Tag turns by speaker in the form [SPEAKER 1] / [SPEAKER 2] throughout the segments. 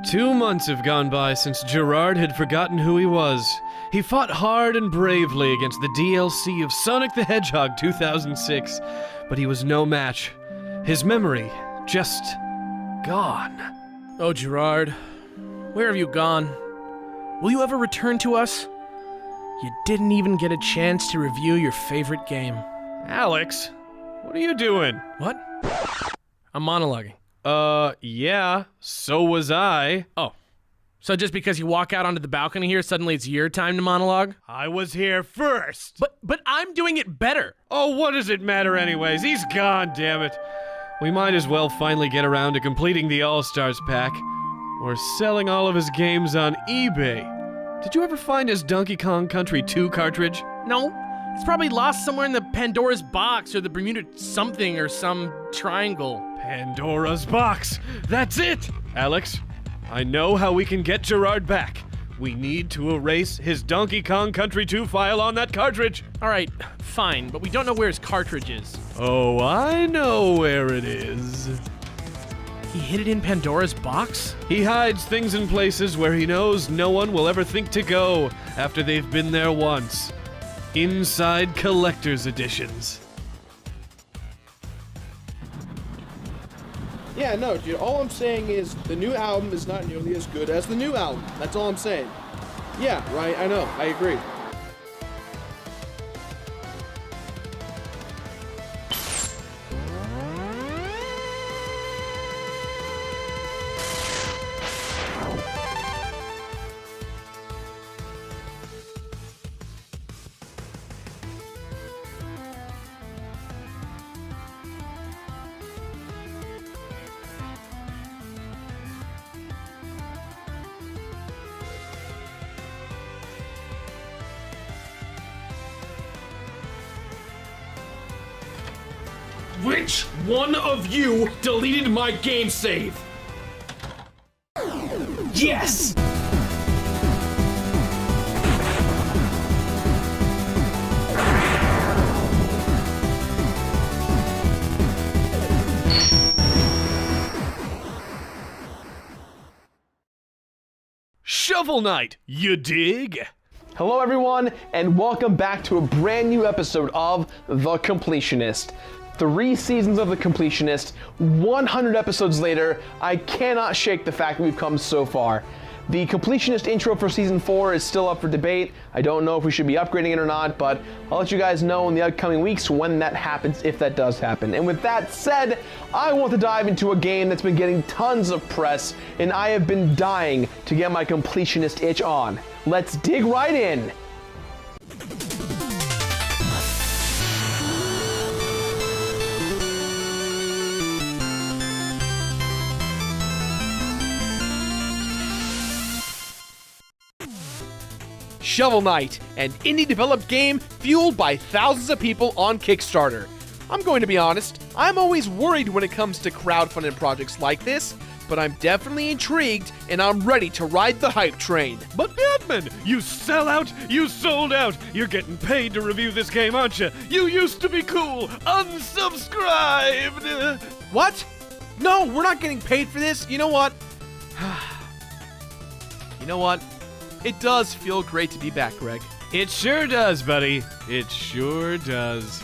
[SPEAKER 1] 2 months have gone by since Gerard had forgotten who he was. He fought hard and bravely against the DLC of Sonic the Hedgehog 2006, but he was no match. His memory just gone.
[SPEAKER 2] Oh, Gerard, where have you gone? Will you ever return to us? You didn't even get a chance to review your favorite game.
[SPEAKER 1] Alex, what are you doing?
[SPEAKER 2] What? I'm monologuing.
[SPEAKER 1] Yeah, so was I.
[SPEAKER 2] Oh, so just because you walk out onto the balcony here, suddenly it's your time to monologue?
[SPEAKER 1] I was here first.
[SPEAKER 2] But I'm doing it better.
[SPEAKER 1] Oh, what does it matter anyways? He's gone, damn it. We might as well finally get around to completing the All-Stars pack. Or selling all of his games on eBay. Did you ever find his Donkey Kong Country 2 cartridge?
[SPEAKER 2] No, it's probably lost somewhere in the Pandora's box or the Bermuda something or some triangle.
[SPEAKER 1] Pandora's box! That's it! Alex, I know how we can get Gerard back. We need to erase his Donkey Kong Country 2 file on that cartridge.
[SPEAKER 2] All right, fine, but we don't know where his cartridge is.
[SPEAKER 1] Oh, I know where it is.
[SPEAKER 2] He hid it in Pandora's box?
[SPEAKER 1] He hides things in places where he knows no one will ever think to go after they've been there once. Inside collector's editions.
[SPEAKER 3] Yeah, no, dude, all I'm saying is the new album is not nearly as good as the new album. That's all I'm saying. Yeah, right, I know, I agree.
[SPEAKER 4] Which one of you deleted my game save? Yes!
[SPEAKER 1] Shovel Knight, you dig?
[SPEAKER 5] Hello everyone, and welcome back to a brand new episode of The Completionist. 3 seasons of The Completionist, 100 episodes later, I cannot shake the fact that we've come so far. The Completionist intro for Season 4 is still up for debate. I don't know if we should be upgrading it or not, but I'll let you guys know in the upcoming weeks when that happens, if that does happen. And with that said, I want to dive into a game that's been getting tons of press, and I have been dying to get my Completionist itch on. Let's dig right in. Shovel Knight, an indie-developed game fueled by thousands of people on Kickstarter. I'm going to be honest, I'm always worried when it comes to crowdfunding projects like this, but I'm definitely intrigued and I'm ready to ride the hype train.
[SPEAKER 1] But Batman, you sell out, you sold out. You're getting paid to review this game, aren't you? You used to be cool. Unsubscribed.
[SPEAKER 5] What? No, we're not getting paid for this. You know what? You know what? It does feel great to be back, Greg.
[SPEAKER 1] It sure does, buddy. It sure does.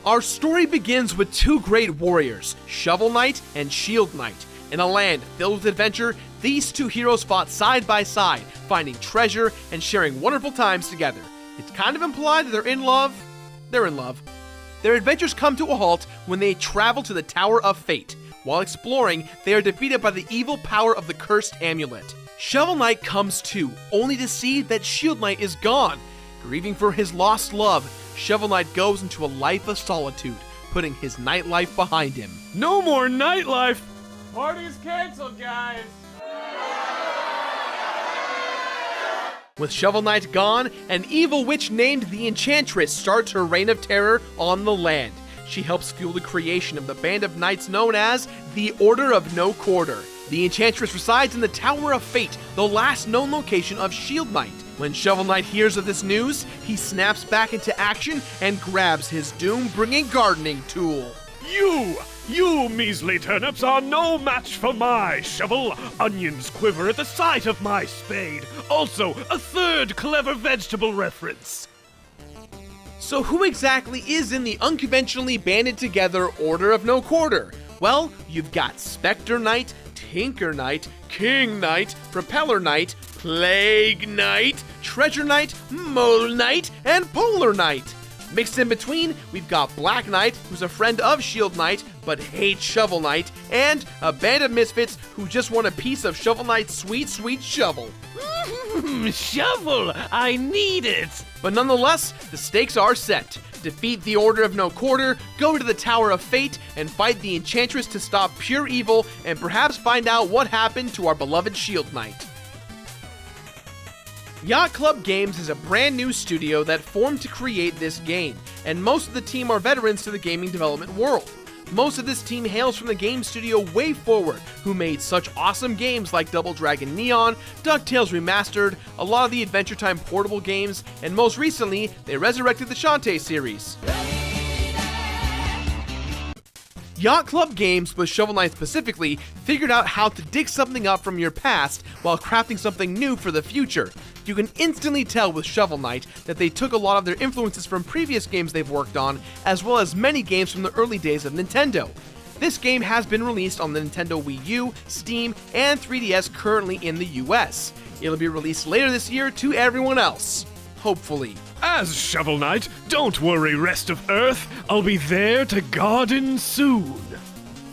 [SPEAKER 5] Our story begins with 2 great warriors, Shovel Knight and Shield Knight. In a land filled with adventure, these 2 heroes fought side by side, finding treasure and sharing wonderful times together. It's kind of implied that they're in love. They're in love. Their adventures come to a halt when they travel to the Tower of Fate. While exploring, they are defeated by the evil power of the cursed amulet. Shovel Knight comes to, only to see that Shield Knight is gone. Grieving for his lost love, Shovel Knight goes into a life of solitude, putting his nightlife behind him.
[SPEAKER 1] No more nightlife.
[SPEAKER 4] Party's canceled, guys!
[SPEAKER 5] With Shovel Knight gone, an evil witch named the Enchantress starts her reign of terror on the land. She helps fuel the creation of the band of knights known as the Order of No Quarter. The Enchantress resides in the Tower of Fate, the last known location of Shield Knight. When Shovel Knight hears of this news, he snaps back into action and grabs his doom-bringing gardening tool.
[SPEAKER 6] You measly turnips are no match for my shovel. Onions quiver at the sight of my spade. Also, a third clever vegetable reference.
[SPEAKER 5] So who exactly is in the unconventionally banded together Order of No Quarter? Well, you've got Spectre Knight, Tinker Knight, King Knight, Propeller Knight, Plague Knight, Treasure Knight, Mole Knight, and Polar Knight. Mixed in between, we've got Black Knight, who's a friend of Shield Knight, but hates Shovel Knight, and a band of misfits who just want a piece of Shovel Knight's sweet, sweet shovel.
[SPEAKER 6] Shovel! I need it!
[SPEAKER 5] But nonetheless, the stakes are set. Defeat the Order of No Quarter, go to the Tower of Fate, and fight the Enchantress to stop pure evil, and perhaps find out what happened to our beloved Shield Knight. Yacht Club Games is a brand new studio that formed to create this game, and most of the team are veterans to the gaming development world. Most of this team hails from the game studio Way Forward, who made such awesome games like Double Dragon Neon, DuckTales Remastered, a lot of the Adventure Time portable games, and most recently, they resurrected the Shantae series. Yacht Club Games, with Shovel Knight specifically, figured out how to dig something up from your past while crafting something new for the future. You can instantly tell with Shovel Knight that they took a lot of their influences from previous games they've worked on, as well as many games from the early days of Nintendo. This game has been released on the Nintendo Wii U, Steam, and 3DS currently in the US. It'll be released later this year to everyone else. Hopefully.
[SPEAKER 6] As Shovel Knight, don't worry, rest of Earth. I'll be there to garden soon.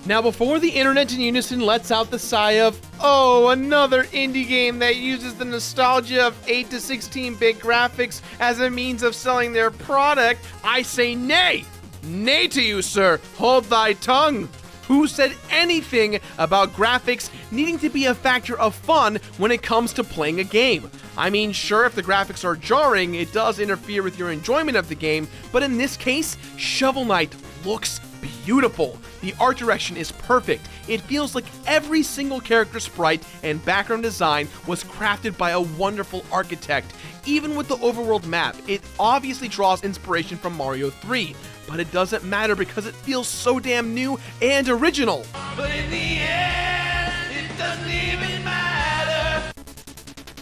[SPEAKER 5] Now, before the internet in unison lets out the sigh of, oh, another indie game that uses the nostalgia of 8 to 16-bit graphics as a means of selling their product, I say nay! Nay to you, sir! Hold thy tongue! Who said anything about graphics needing to be a factor of fun when it comes to playing a game? I mean, sure, if the graphics are jarring, it does interfere with your enjoyment of the game, but in this case, Shovel Knight looks beautiful. The art direction is perfect. It feels like every single character sprite and background design was crafted by a wonderful architect. Even with the overworld map, it obviously draws inspiration from Mario 3, but it doesn't matter because it feels so damn new and original.
[SPEAKER 7] But in the end, it doesn't even matter.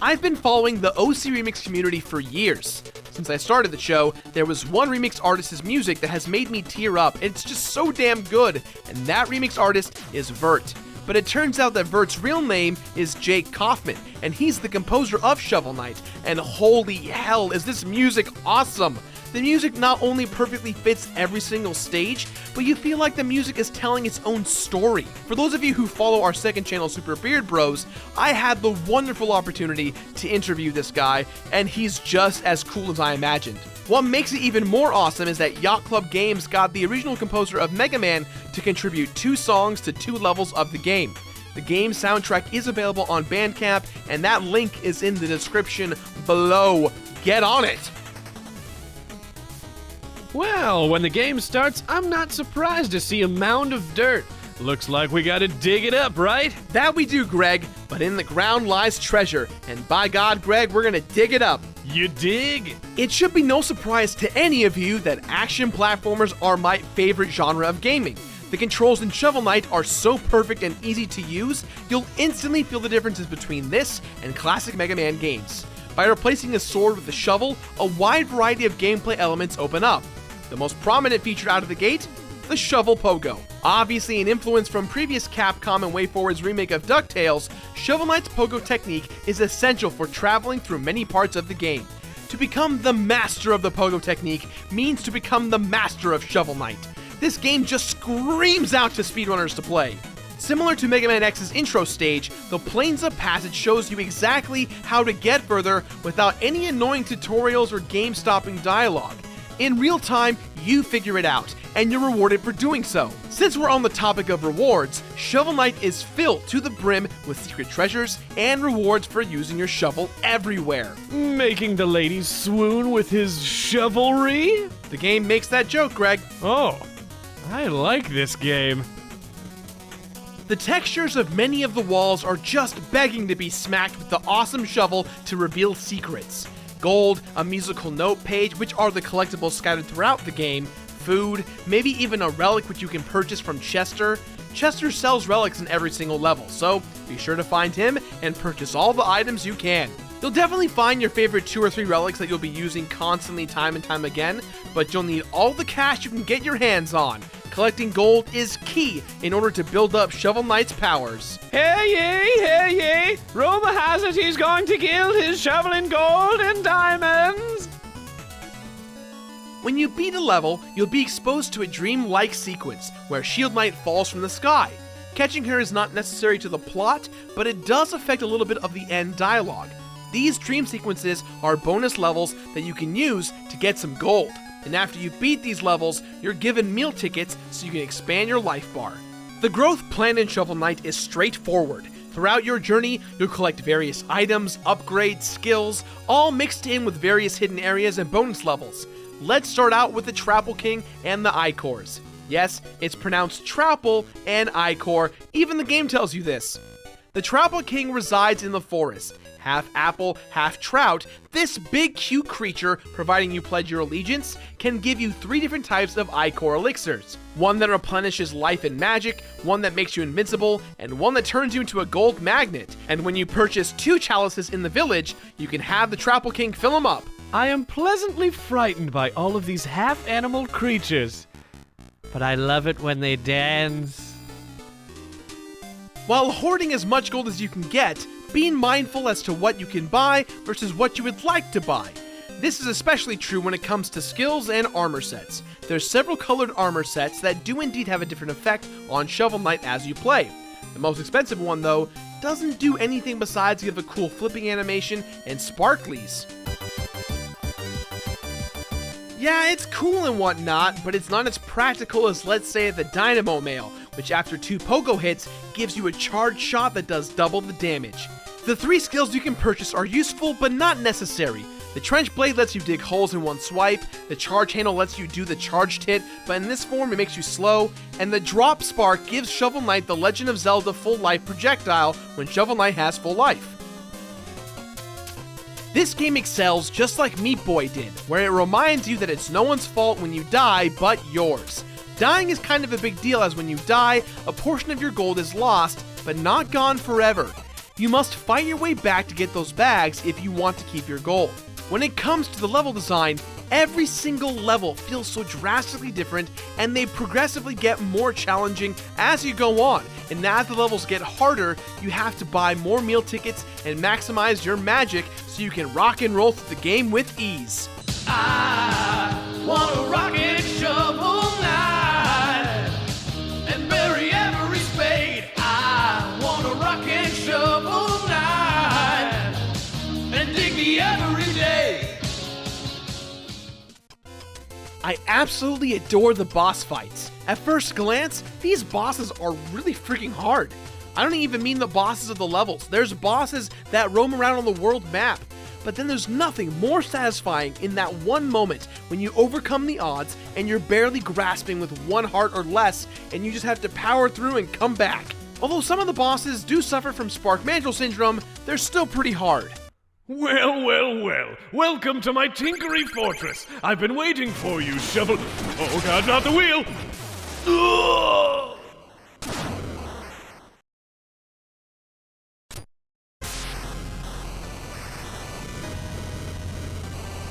[SPEAKER 5] I've been following the OC Remix community for years. Since I started the show, there was one remix artist's music that has made me tear up. It's just so damn good, and that remix artist is Vert. But it turns out that Vert's real name is Jake Kaufman, and he's the composer of Shovel Knight, and holy hell, is this music awesome! The music not only perfectly fits every single stage, but you feel like the music is telling its own story. For those of you who follow our second channel, Super Beard Bros, I had the wonderful opportunity to interview this guy, and he's just as cool as I imagined. What makes it even more awesome is that Yacht Club Games got the original composer of Mega Man to contribute 2 songs to 2 levels of the game. The game's soundtrack is available on Bandcamp, and that link is in the description below. Get on it!
[SPEAKER 1] Well, when the game starts, I'm not surprised to see a mound of dirt. Looks like we gotta dig it up, right?
[SPEAKER 5] That we do, Greg, but in the ground lies treasure, and by God, Greg, we're gonna dig it up.
[SPEAKER 6] You dig?
[SPEAKER 5] It should be no surprise to any of you that action platformers are my favorite genre of gaming. The controls in Shovel Knight are so perfect and easy to use, you'll instantly feel the differences between this and classic Mega Man games. By replacing a sword with a shovel, a wide variety of gameplay elements open up. The most prominent feature out of the gate? The Shovel Pogo. Obviously an influence from previous Capcom and WayForward's remake of DuckTales, Shovel Knight's Pogo technique is essential for traveling through many parts of the game. To become the master of the Pogo technique means to become the master of Shovel Knight. This game just screams out to speedrunners to play. Similar to Mega Man X's intro stage, the Plains of Passage shows you exactly how to get further without any annoying tutorials or game-stopping dialogue. In real time, you figure it out, and you're rewarded for doing so. Since we're on the topic of rewards, Shovel Knight is filled to the brim with secret treasures and rewards for using your shovel everywhere.
[SPEAKER 6] Making the ladies swoon with his chivalry?
[SPEAKER 5] The game makes that joke, Greg.
[SPEAKER 6] Oh, I like this game.
[SPEAKER 5] The textures of many of the walls are just begging to be smacked with the awesome shovel to reveal secrets. Gold, a musical note page, which are the collectibles scattered throughout the game, food, maybe even a relic which you can purchase from Chester. Chester sells relics in every single level, so be sure to find him and purchase all the items you can. You'll definitely find your favorite 2 or 3 relics that you'll be using constantly time and time again, but you'll need all the cash you can get your hands on. Collecting gold is key in order to build up Shovel Knight's powers.
[SPEAKER 2] Hear ye! Rumor has it he's going to gild his shovel in gold and diamonds!
[SPEAKER 5] When you beat a level, you'll be exposed to a dream-like sequence where Shield Knight falls from the sky. Catching her is not necessary to the plot, but it does affect a little bit of the end dialogue. These dream sequences are bonus levels that you can use to get some gold. And after you beat these levels, you're given meal tickets so you can expand your life bar. The growth plan in Shovel Knight is straightforward. Throughout your journey, you'll collect various items, upgrades, skills, all mixed in with various hidden areas and bonus levels. Let's start out with the Trapple King and the Icors. Yes, it's pronounced Trapple and Icor, even the game tells you this. The Trapple King resides in the forest. Half apple, half trout, this big cute creature, providing you pledge your allegiance, can give you 3 different types of Icor elixirs. One that replenishes life and magic, one that makes you invincible, and one that turns you into a gold magnet. And when you purchase 2 chalices in the village, you can have the Trapple King fill them up.
[SPEAKER 1] I am pleasantly frightened by all of these half-animal creatures, but I love it when they dance.
[SPEAKER 5] While hoarding as much gold as you can get, being mindful as to what you can buy versus what you would like to buy. This is especially true when it comes to skills and armor sets. There's several colored armor sets that do indeed have a different effect on Shovel Knight as you play. The most expensive one, though, doesn't do anything besides give a cool flipping animation and sparklies. Yeah, it's cool and whatnot, but it's not as practical as, let's say, the Dynamo Mail, which after 2 pogo hits gives you a charged shot that does double the damage. The 3 skills you can purchase are useful but not necessary. The Trench Blade lets you dig holes in one swipe, the Charge Handle lets you do the charged hit, but in this form it makes you slow, and the Drop Spark gives Shovel Knight the Legend of Zelda full life projectile when Shovel Knight has full life. This game excels just like Meat Boy did, where it reminds you that it's no one's fault when you die but yours. Dying is kind of a big deal, as when you die, a portion of your gold is lost, but not gone forever. You must fight your way back to get those bags if you want to keep your gold. When it comes to the level design, every single level feels so drastically different, and they progressively get more challenging as you go on. And as the levels get harder, you have to buy more meal tickets and maximize your magic so you can rock and roll through the game with ease.
[SPEAKER 7] I want a rocket shovel knight and bury every spade. I want a rocket shovel knight and dig me every day.
[SPEAKER 5] I absolutely adore the boss fights. At first glance, these bosses are really freaking hard. I don't even mean the bosses of the levels. There's bosses that roam around on the world map. But then there's nothing more satisfying in that one moment when you overcome the odds and you're barely grasping with 1 heart or less, and you just have to power through and come back. Although some of the bosses do suffer from Spark Mandrill Syndrome, they're still pretty hard.
[SPEAKER 6] Well, well, well. Welcome to my tinkery fortress. I've been waiting for you, Shovel. Oh god, not the wheel! Ugh!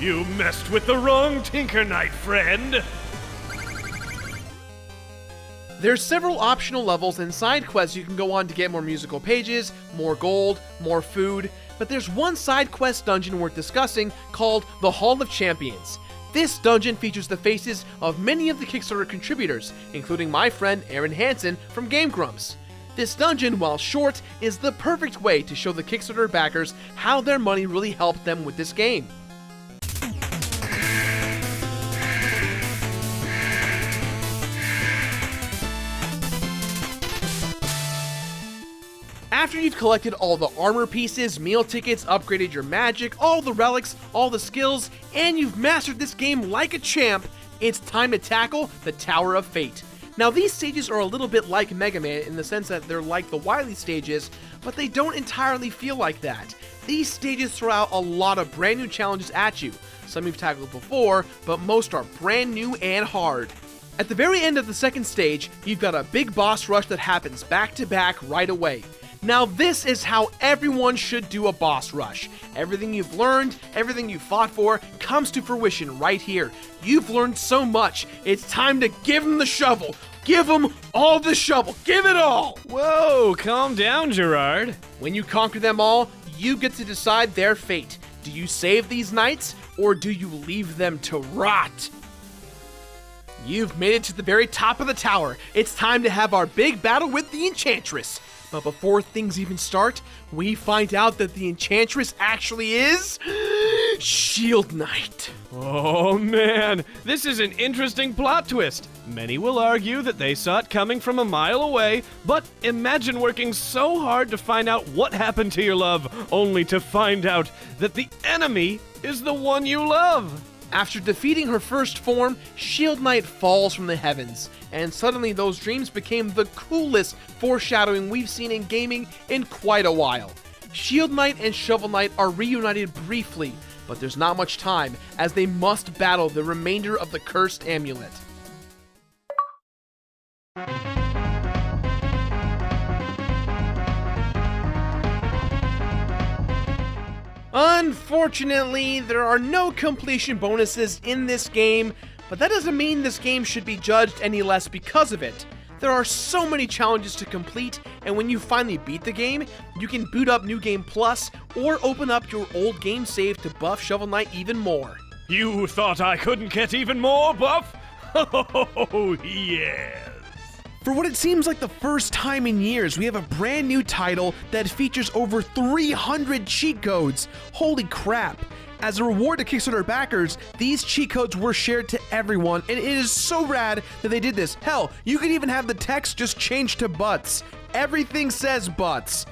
[SPEAKER 6] You messed with the wrong Tinker Knight, friend!
[SPEAKER 5] There's several optional levels and side quests you can go on to get more musical pages, more gold, more food, but there's one side quest dungeon worth discussing called the Hall of Champions. This dungeon features the faces of many of the Kickstarter contributors, including my friend Aaron Hansen from Game Grumps. This dungeon, while short, is the perfect way to show the Kickstarter backers how their money really helped them with this game. After you've collected all the armor pieces, meal tickets, upgraded your magic, all the relics, all the skills, and you've mastered this game like a champ, it's time to tackle the Tower of Fate. Now, these stages are a little bit like Mega Man in the sense that they're like the Wily stages, but they don't entirely feel like that. These stages throw out a lot of brand new challenges at you. Some you've tackled before, but most are brand new and hard. At the very end of the second stage, you've got a big boss rush that happens back to back right away. Now this is how everyone should do a boss rush. Everything you've learned, everything you fought for, comes to fruition right here. You've learned so much, it's time to give them the shovel. Give them all the shovel, give it all!
[SPEAKER 1] Whoa, calm down, Gerard.
[SPEAKER 5] When you conquer them all, you get to decide their fate. Do you save these knights, or do you leave them to rot? You've made it to the very top of the tower. It's time to have our big battle with the Enchantress. But before things even start, we find out that the Enchantress actually is Shield Knight.
[SPEAKER 1] Oh man, this is an interesting plot twist. Many will argue that they saw it coming from a mile away, but imagine working so hard to find out what happened to your love, only to find out that the enemy is the one you love.
[SPEAKER 5] After defeating her first form, Shield Knight falls from the heavens, and suddenly those dreams became the coolest foreshadowing we've seen in gaming in quite a while. Shield Knight and Shovel Knight are reunited briefly, but there's not much time, as they must battle the remainder of the cursed amulet. Unfortunately, there are no completion bonuses in this game, but that doesn't mean this game should be judged any less because of it. There are so many challenges to complete, and when you finally beat the game, you can boot up New Game Plus or open up your old game save to buff Shovel Knight even more.
[SPEAKER 6] You thought I couldn't get even more buff? Oh, yes.
[SPEAKER 2] For what it seems like the first time in years, we have a brand new title that features over 300 cheat codes. Holy crap. As a reward to Kickstarter backers, these cheat codes were shared to everyone, and it is so rad that they did this. Hell, you could even have the text just changed to butts. Everything says butts.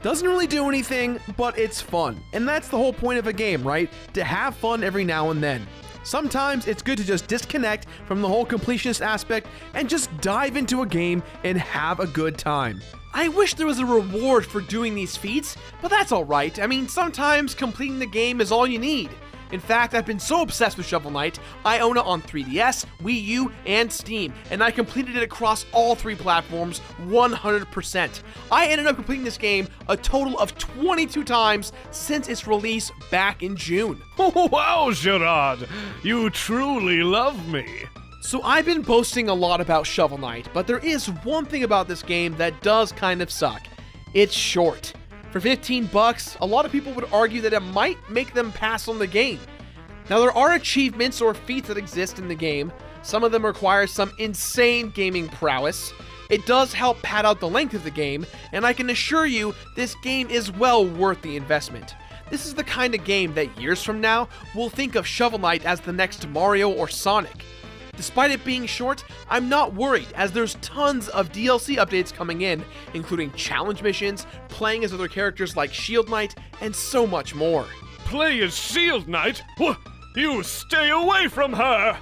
[SPEAKER 2] Doesn't really do anything, but it's fun. And that's the whole point of a game, right? To have fun every now and then. Sometimes it's good to just disconnect from the whole completionist aspect and just dive into a game and have a good time.
[SPEAKER 5] I wish there was a reward for doing these feats, but that's alright. I mean, sometimes completing the game is all you need. In fact, I've been so obsessed with Shovel Knight, I own it on 3DS, Wii U, and Steam, and I completed it across all three platforms 100%. I ended up completing this game a total of 22 times since its release back in June.
[SPEAKER 6] Oh, wow, Gerard. You truly love me.
[SPEAKER 5] So I've been boasting a lot about Shovel Knight, but there is one thing about this game that does kind of suck. It's short. For $15, a lot of people would argue that it might make them pass on the game. Now there are achievements or feats that exist in the game. Some of them require some insane gaming prowess. It does help pad out the length of the game, and I can assure you this game is well worth the investment. This is the kind of game that years from now, we'll think of Shovel Knight as the next Mario or Sonic. Despite it being short, I'm not worried, as there's tons of DLC updates coming in, including challenge missions, playing as other characters like Shield Knight, and so much more.
[SPEAKER 6] Play as Shield Knight? You stay away from her!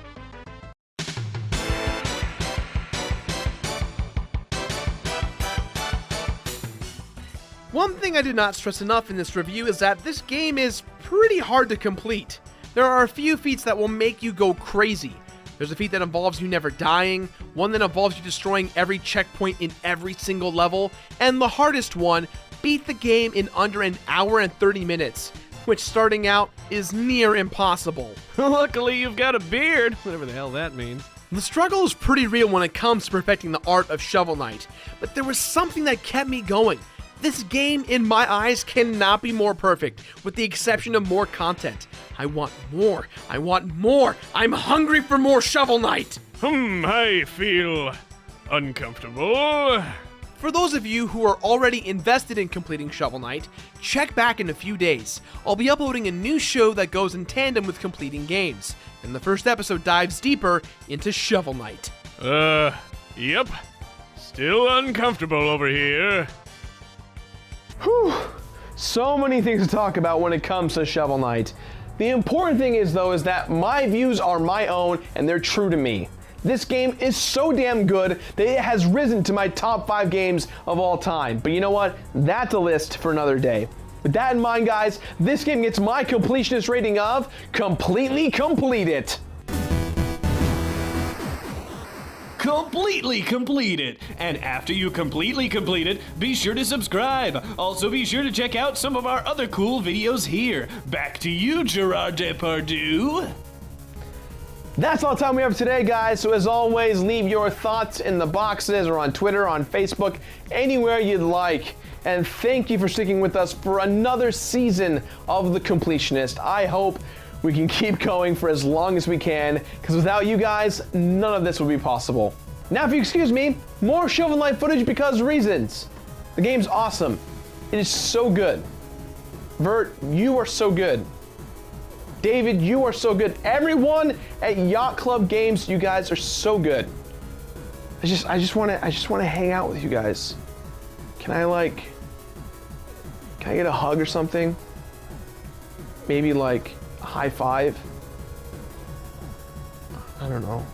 [SPEAKER 5] One thing I did not stress enough in this review is that this game is pretty hard to complete. There are a few feats that will make you go crazy. There's a feat that involves you never dying, one that involves you destroying every checkpoint in every single level, and the hardest one, beat the game in under an hour and 30 minutes, which starting out is near impossible.
[SPEAKER 1] Luckily you've got a beard, whatever the hell that means.
[SPEAKER 5] The struggle is pretty real when it comes to perfecting the art of Shovel Knight, but there was something that kept me going. This game, in my eyes, cannot be more perfect, with the exception of more content. I want more. I want more. I'm hungry for more Shovel Knight.
[SPEAKER 6] I feel uncomfortable.
[SPEAKER 5] For those of you who are already invested in completing Shovel Knight, check back in a few days. I'll be uploading a new show that goes in tandem with completing games, and the first episode dives deeper into Shovel Knight.
[SPEAKER 6] Yep. Still uncomfortable over here.
[SPEAKER 8] Whew. So many things to talk about when it comes to Shovel Knight. The important thing is, though, is that my views are my own and they're true to me. This game is so damn good that it has risen to my top 5 games of all time. But you know what? That's a list for another day. With that in mind, guys, this game gets my completionist rating of completely complete it.
[SPEAKER 6] completely complete it. And after you completely complete it, be sure to subscribe. Also, be sure to check out some of our other cool videos here. Back to you, Gerard Depardieu.
[SPEAKER 8] That's all the time we have today, guys. So as always, leave your thoughts in the boxes or on Twitter, on Facebook, anywhere you'd like. And thank you for sticking with us for another season of The Completionist. I hope we can keep going for as long as we can, because without you guys, none of this would be possible. Now, if you excuse me, more Shovel Knight footage because reasons. The game's awesome. It is so good. Vert, you are so good. David, you are so good. Everyone at Yacht Club Games, you guys are so good. I just want to hang out with you guys. Can I get a hug or something? Maybe like a high five? I don't know.